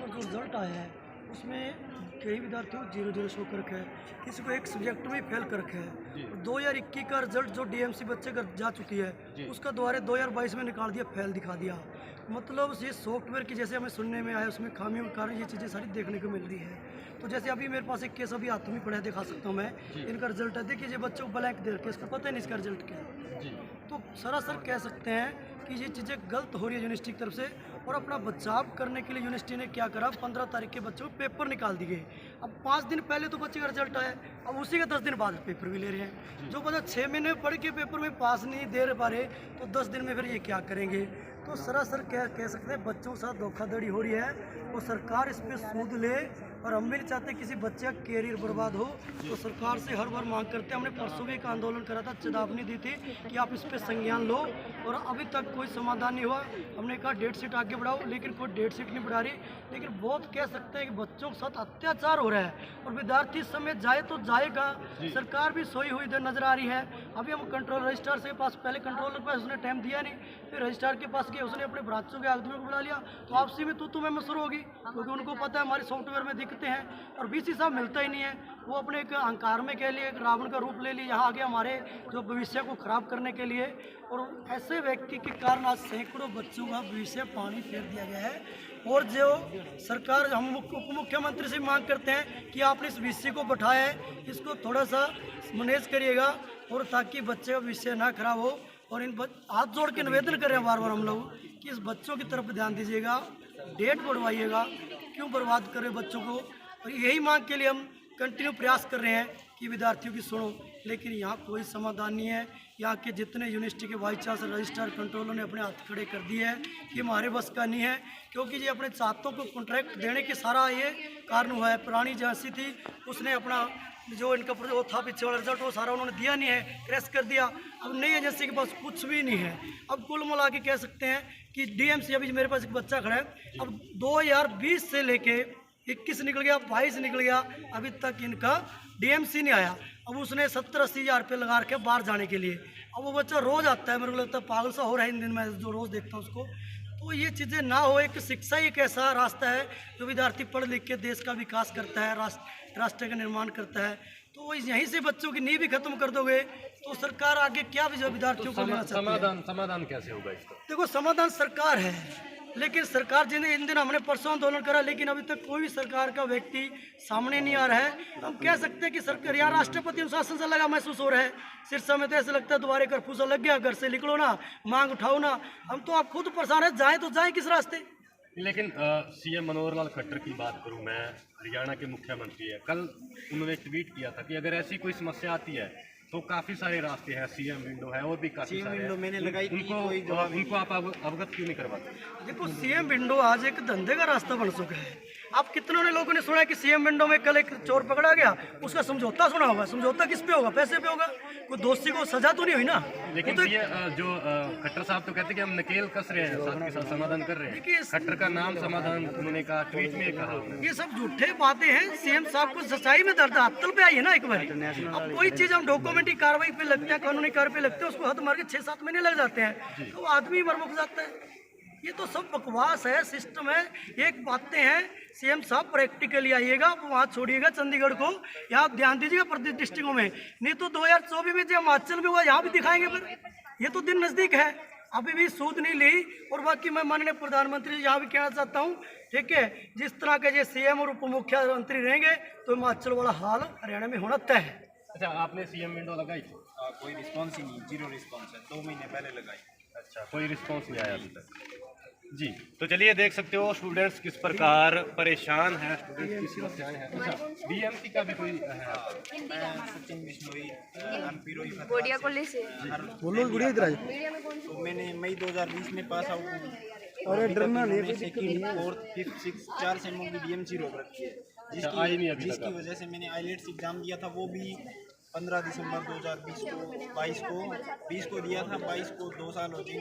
मतलब जो रिजल्ट आया है उसमें कई विद्यार्थियों को 0-0 शो कर रखा है, किसी को एक सब्जेक्ट में फेल कर रखा है। 2021 का रिजल्ट जो डीएमसी बच्चे कर जा चुकी है उसका दोबारा 2022 में निकाल दिया, फेल दिखा दिया। मतलब ये सॉफ्टवेयर की जैसे हमें सुनने में आया उसमें खामियों के कारण ये चीज़ें सारी देखने को मिल रही है। तो जैसे अभी मेरे पास एक केस अभी हाथ में पड़ा है, दिखा सकता हूँ मैं। इनका रिजल्ट है, देखिए ये बच्चों को ब्लैंक दे रखे, इसका पता ही नहीं इसका रिजल्ट क्या है। तो सरासर कह सकते हैं कि ये चीज़ें गलत हो रही है यूनिवर्सिटी की तरफ से। और अपना बचाव करने के लिए यूनिवर्सिटी ने क्या करा, 15 तारीख के बच्चों को पेपर निकाल दिए। अब 5 दिन पहले तो बच्चे का रिजल्ट आया, अब उसी के 10 दिन बाद पेपर भी ले रहे हैं। जो बच्चा 6 महीने पढ़ के पेपर में पास नहीं दे पा रहे तो 10 दिन में फिर ये क्या करेंगे। तो सरासर क्या कह सकते हैं, बच्चों के साथ धोखाधड़ी हो रही है। तो सरकार इस पर सूद ले, और हम भी नहीं चाहते किसी बच्चे का कैरियर बर्बाद हो। तो सरकार से हर बार मांग करते हैं, हमने परसों भी एक आंदोलन करा था, चेतावनी दी थी कि आप इस पर संज्ञान लो, और अभी तक कोई समाधान नहीं हुआ। हमने कहा डेट शीट आगे बढ़ाओ, लेकिन कोई डेट शीट नहीं बढ़ा रही। लेकिन बहुत कह सकते हैं कि बच्चों के साथ अत्याचार हो रहा है, और विद्यार्थी समय जाए तो जाएगा। सरकार भी सोई हुई इधर नजर आ रही है। अभी हम कंट्रोल रजिस्ट्रार से पास, पहले कंट्रोलर के पास उसने टाइम दिया नहीं, फिर रजिस्ट्रार के पास गए, उसने अपने ब्रांचों के आदमियों को बुला लिया। तो आपसी में तू मैं शुरू होगी, क्योंकि उनको पता है हमारे सॉफ्टवेयर में दिखते हैं, और बीसी साहब मिलता ही नहीं है। वो अपने एक अहंकार में कह लिए, एक रावण का रूप ले लिए, यहाँ आगे हमारे जो भविष्य को खराब करने के लिए। और ऐसे व्यक्ति के कारण आज सैकड़ों बच्चों का भविष्य पानी फेर दिया गया है। और जो सरकार, हम उप मुख्यमंत्री से मांग करते हैं कि आपने इस विषय को बैठाया है, इसको थोड़ा सा मैनेज करिएगा, और ताकि बच्चे का विषय ना खराब हो। और इन हाथ जोड़ के निवेदन कर रहे हैं बार बार हम लोग कि इस बच्चों की तरफ ध्यान दीजिएगा, डेट बढ़वाइएगा, क्यों बर्बाद कर रहे बच्चों को। और यही मांग के लिए हम कंटिन्यू प्रयास कर रहे हैं कि विद्यार्थियों की सुनो, लेकिन यहाँ कोई समाधान नहीं है। यहाँ के जितने यूनिवर्सिटी के वाइस चांसलर, रजिस्ट्रार, कंट्रोलर ने अपने हाथ खड़े कर दिए हैं कि हमारे बस का नहीं है, क्योंकि ये अपने छात्रों को कॉन्ट्रैक्ट देने के सारा ये कारण हुआ है। पुरानी एजेंसी थी, उसने अपना जो इनका वो था पीछे वाला रिजल्ट, वो सारा उन्होंने दिया नहीं है, क्रैश कर दिया। अब नई एजेंसी के पास कुछ भी नहीं है। अब कुल मिला के कह सकते हैं कि डीएमसी, अभी मेरे पास एक बच्चा खड़ा है, अब 2020 से लेके 21 निकल गया, 22 निकल गया, अभी तक इनका डीएमसी नहीं आया। अब उसने 70-80 हज़ार रुपये लगा रखे बाहर जाने के लिए। अब वो बच्चा रोज़ आता है, मेरे को लगता है पागल सा हो रहा है इन दिन में, जो रोज़ देखता हूँ उसको। तो ये चीज़ें ना हो। एक शिक्षा ही एक ऐसा रास्ता है जो विद्यार्थी पढ़ लिख के देश का विकास करता है, राष्ट्र का निर्माण करता है। तो वो यहीं से बच्चों की नींव भी खत्म कर दोगे तो सरकार आगे क्या विद्यार्थियों को लेना चाहती है। समाधान कैसे होगा इसका? देखो, समाधान सरकार है, लेकिन सरकार जिन्हें इन दिन हमने परसों आंदोलन करा, लेकिन अभी तक कोई भी सरकार का व्यक्ति सामने नहीं आ रहा है। हम कह सकते हैं कि सरकार, यहाँ राष्ट्रपति अनुशासन से लगा महसूस हो रहा है। सिरसा में तो ऐसा लगता है दोबारा कर्फ्यू सा लग गया, घर से निकलो ना, मांग उठाओ ना। हम तो आप खुद परेशान है, जाए तो जाए किस रास्ते। लेकिन सीएम मनोहर लाल खट्टर की बात करूं मैं, हरियाणा के मुख्यमंत्री है, कल उन्होंने ट्वीट किया था कि अगर ऐसी कोई समस्या आती है तो काफी सारे रास्ते हैं, सीएम विंडो है और भी काफी सारे विंडो मैंने लगाई। उनको आप अवगत क्यों नहीं करवाते? देखो, सीएम विंडो आज एक धंधे का रास्ता बन चुका है। आप कितनों ने लोगों ने सुना है कि सीएम विंडो में कल एक चोर पकड़ा गया, उसका समझौता सुना होगा। समझौता किस पे होगा? पैसे पे होगा। कोई दोषी को सजा तो नहीं हुई ना। लेकिन तो जो खट्टर साहब तो कहते हैं कि हम नकेल कस रहे हैं, साथ के साथ समाधान कर रहे हैं। खट्टर का नाम समाधान उन्होंने कहा, ट्वीट में कहा। ये सब झूठे बातें हैं। सीएम साहब को सच्चाई में दर्द अत्तल पे आई है ना एक बार। अब कोई चीज हम डॉक्यूमेंट्री कार्रवाई पे लगते हैं, कानूनी कार्य पे लगते हैं, उसको हद मार के 6-7 महीने लग जाते हैं, तो आदमी मरमुख जाता है। ये तो सब बकवास है, सिस्टम है। एक बातें हैं, सीएम साहब प्रैक्टिकली आइएगा, वहाँ छोड़िएगा चंडीगढ़ को, यहाँ ध्यान दीजिएगा प्रदेश डिस्ट्रिक्टों में। नहीं तो 2024 में जो हिमाचल में हुआ, यहाँ भी दिखाएंगे। फिर ये तो दिन नज़दीक है, अभी भी सूद नहीं ली। और बाकी मैं माननीय प्रधानमंत्री जी यहाँ भी कहना चाहता हूँ, ठीक है, जिस तरह के ये सीएम और उप मुख्यमंत्री रहेंगे तो हिमाचल वाला हाल हरियाणा में होना तय है। अच्छा, आपने सीएम विंडो लगाई? कोई रिस्पॉन्स ही नहीं, 0 रिस्पॉन्स है। 2 महीने पहले लगाई। अच्छा, कोई रिस्पॉन्स नहीं आया अभी तक। जी, तो चलिए देख सकते हो स्टूडेंट्स किस प्रकार परेशान हैं, स्टूडेंट्स की समस्याएं हैं। अच्छा, डीएमसी का भी कोई है? मैं सचिन बिश्नोई, गोडिया कॉलेज से। तो मैंने मई 2020 में पास आउट हूँ। और डरना नहीं, सेकंड, फोर्थ, फिफ्थ, सिक्स 4 सेमों की डीएमसी रोक रखी है, जिसकी वजह से मैंने आईलेट्स एग्जाम दिया था, वो भी 15 दिसंबर 2020 को 20 को दिया था। 22 को 2 साल हो जाएंगे।